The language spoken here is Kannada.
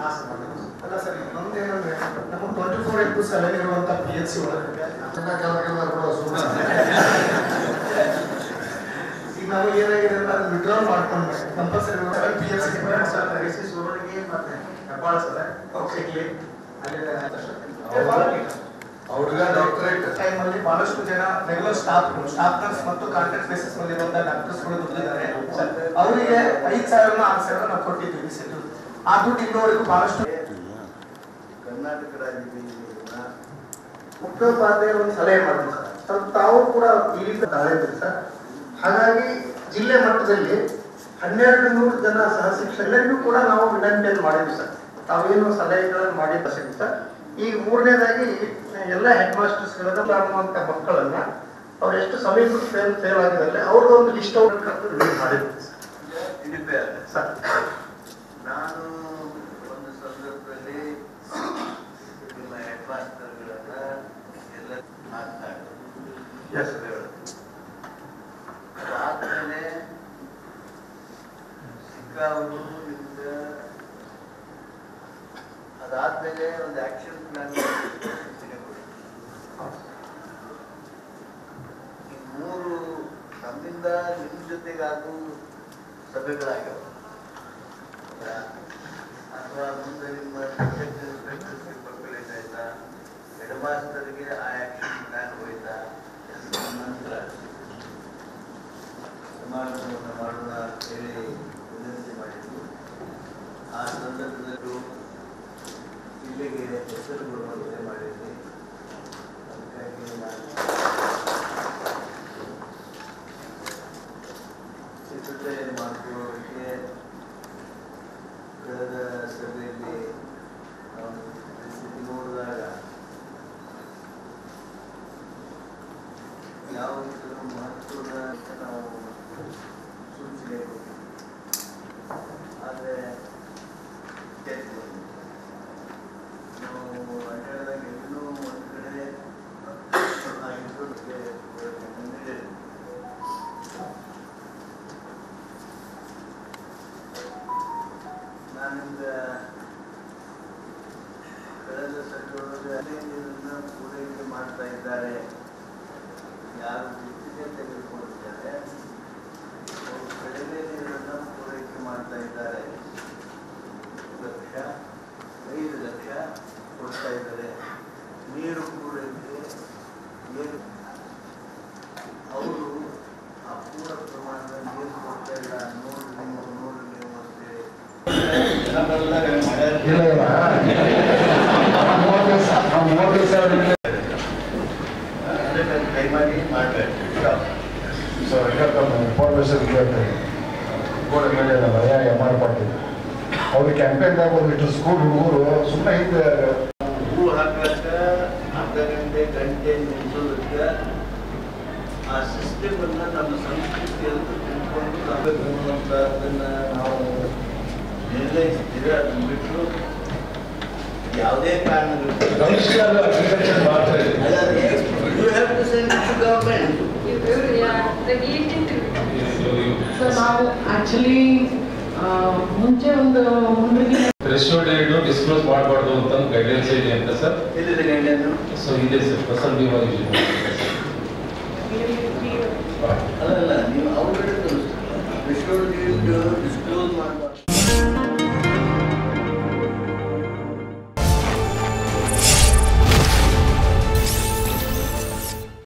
ಅಲ್ಲ ಸರ್, ಇನ್ನೊಂದೇನಂದ್ರೆ ನಮ್ಮ 24x7 ಇರುವಂತ PHC ಒಳಗೆ ಈಗ ನಾವು ಏನಾಗಿದೆ ಅಂತ ಅದನ್ನ ವಿಡ್ರಾಲ್ ಮಾಡ್ಕೊಂಡ್ರೆ ಕಂಪಲ್ಸರಿ PHC ಸೂರಣಿಗೆ ಮತ್ತೆ ಹೆಬ್ಬಾಳ ಸರ್ ಅವ್ರಿಗೆ ಡಾಕ್ಟರೇಟ್ ಟೈಮಲ್ಲಿ ಬಹಳಷ್ಟು ಜನ ರೆಗ್ಯುಲರ್ ಸ್ಟಾಫ್ ನರ್ಸ್ ಮತ್ತು ಕಾಂಟ್ರಾಕ್ಟ್ ಬೇಸಿಸ್ ಮೇಲೆ ಇರುವಂತಹ ಡಾಕ್ಟರ್ಸ್ಗಳು ದುಡ್ಡಿದ್ದಾರೆ. ಅವರಿಗೆ 5,000 6,000 ನಾವು ಕೊಟ್ಟಿದ್ದೀವಿ ಸೆಟ್ಲ್. ಆ ದುಡ್ಡು ಇನ್ನೂವರೆಗೂ ಬಹಳಷ್ಟು ಕರ್ನಾಟಕ ರಾಜ್ಯದ ಮುಖ್ಯೋಪಾಧ್ಯಾಯರು ಒಂದು ಸಲಹೆ ಮಾಡಿದ್ರು ಸರ್, ತಾವು ಕೂಡ ಇಲ್ಲಿಂದ ತಾಳಿದ್ರಿ ಸರ್. ಹಾಗಾಗಿ ಜಿಲ್ಲೆ ಮಟ್ಟದಲ್ಲಿ 1200 ಜನ ಸಹ ಶಿಕ್ಷಕರಿಗೂ ಕೂಡ ನಾವು ವಿನಂತಿಯನ್ನು ಮಾಡಿದ್ವಿ ಸರ್. ತಾವೇನು ಸಲಹೆಗಳನ್ನು ಮಾಡಿದ್ದ ಸರ್. ಈಗ ಮೂರನೇದಾಗಿ ಎಲ್ಲ ಹೆಡ್ ಮಾಸ್ಟರ್ಸ್ಗಳನ್ನ ಆಗುವಂತ ಮಕ್ಕಳನ್ನ ಅವ್ರು ಎಷ್ಟು ಸಮಯ ಫೇಲ್ ಆಗಿದ್ದಾರೆ ಅವ್ರದ್ದು ಒಂದು ಲಿಸ್ಟ್ ಔಟ್ ಮಾಡಿದ್ವಿ ಸರ್. ನಾನು ಒಂದು ಸಂದರ್ಭದಲ್ಲಿ ಹೆಡ್ ಮಾಸ್ಟರ್ಗಳನ್ನ ಎಲ್ಲ ಮಾತನಾಡಿದೆ. ಆದ್ಮೇಲೆ ಸಿಕ್ಕಾವರು ಅದಾದ್ಮೇಲೆ ಒಂದು ಆಕ್ಷನ್ ಪ್ಲಾನ್ ಈ 3 ನಮ್ಮಿಂದ ನಿಮ್ಮ ಜೊತೆಗಾಗೂ ಸಭೆಗಳಾಗ್ಯಾವ ಅಥವಾ ಮುಂದೆ ನಿಮ್ಮ ಪರ್ಕುಲೇಟ್ ಆಯ್ತಾ, ಹೆಡ್ ಮಾಸ್ಟರ್ಗೆ ಆ ಆಕ್ಷನ್ ಪ್ಲಾನ್ ಹೋಯ್ತಾ, ನಂತರ ಸಮಾರಂಭವನ್ನು ಮಾಡೋಣ ಅಂತ ಹೇಳಿ ವಿನಂತಿ ಮಾಡಿದ್ರು. ಆ ಸಂದರ್ಭದಲ್ಲೂ ಜಿಲ್ಲೆಗೆ ಹೆಸರು ಬರುವಂತೆ ಮಾಡಿದ್ವಿ. ಅದಕ್ಕಾಗಿ ನಾನು ಸಿದ್ಧತೆ ಮಾಡಿಕೊಳ್ಳೋದಕ್ಕೆ ಕಳೆದ ಸಭೆಯಲ್ಲಿ ನಾವು ಪರಿಸ್ಥಿತಿ ನೋಡಿದಾಗ ಯಾವ ಮಹತ್ವದ ನಾವು ಸೂಚನೆ ಕೊಟ್ಟಿದ್ವಿ. ಆದರೆ ನಾವು ಅಡ್ಡಾಡಿದಾಗ ಇನ್ನೂ ಒಂದು ಕಡೆ ನಾನಿಂದ ಕಳೆದ ಸಭೆಯೊಳಗೆ ಅದೇ ನೀರನ್ನು ಪೂರೈಕೆ ಮಾಡ್ತಾ ಇದ್ದಾರೆ, ಯಾರು ಗುತ್ತಿಗೆ ತೆಗೆದುಕೊಂಡಿದ್ದಾರೆ ಅವರು ಕಡಿಮೆ ನೀರನ್ನು ಪೂರೈಕೆ ಮಾಡ್ತಾ ಇದ್ದಾರೆ, 5 ಲಕ್ಷ ಕೊಡ್ತಾ ಇದ್ದಾರೆ. ನೀರು ಪೂರೈಕೆ ಏನು ಅವರು ಅಪೂರ್ಣ ಪ್ರಮಾಣದ ನೀರು ಕೊಡ್ತಾ ಇಲ್ಲ, ನೋಡ್ರಿ ನೀವು ಅಂತೇಳಿ ಕೈ ಮಾಡಿ ಮಾಡಬೇಕು. ಇನ್ಫಾರ್ಮೇಶನ್ ಗೋಡೆ ಮೇಲೆ MR ಪಾಟೀಲ್ ಅವ್ರ ಕ್ಯಾಂಪೇನ್ದಾಗ ಒಂದಿಟ್ಟು ಸ್ಕೂಲ್ ಹುಡುಗರು ಸುಮ್ಮನೆ ಹಿಂದೆ ಹೂ ಹಾಕಕ್ಕ ಅರ್ಧ ಗಂಟೆ ನಿಲ್ಲಿಸೋದಕ್ಕೆ ಆ ಸಿಸ್ಟಮ್ ಅನ್ನ ನಮ್ಮ ಸಂಸ್ಕೃತಿಯಲ್ಲಿ ತಿಳ್ಕೊಂಡು ಅದನ್ನ ನಾವು ನಿರ್ಣಯಿಸ್ತೀವಿ. ಅದನ್ನ ಬಿಟ್ಟು ಯಾವುದೇ ಕಾರಣಗಳು ನಾವು ಆಕ್ಚುಲಿ ಮುಂಚೆ ಒಂದು ಥ್ರೆಶೋಲ್ಡ್ ರೇಟ್ ಡಿಸ್ಕ್ಲೋಸ್ ಮಾಡಬಾರ್ದು ಅಂತ ಗೈಡ್ಲೈನ್ಸ್ ಇದೆ ಅಂತ ಸರ್. ಎಲ್ಲಿದೆ ಗೈಡ್ಲೈನ್? ಸೊ ಇದೆ ಸರ್, ಫಸಲ್ ಬಿಮಾ ಯೋಜನೆ. ಅಲ್ಲ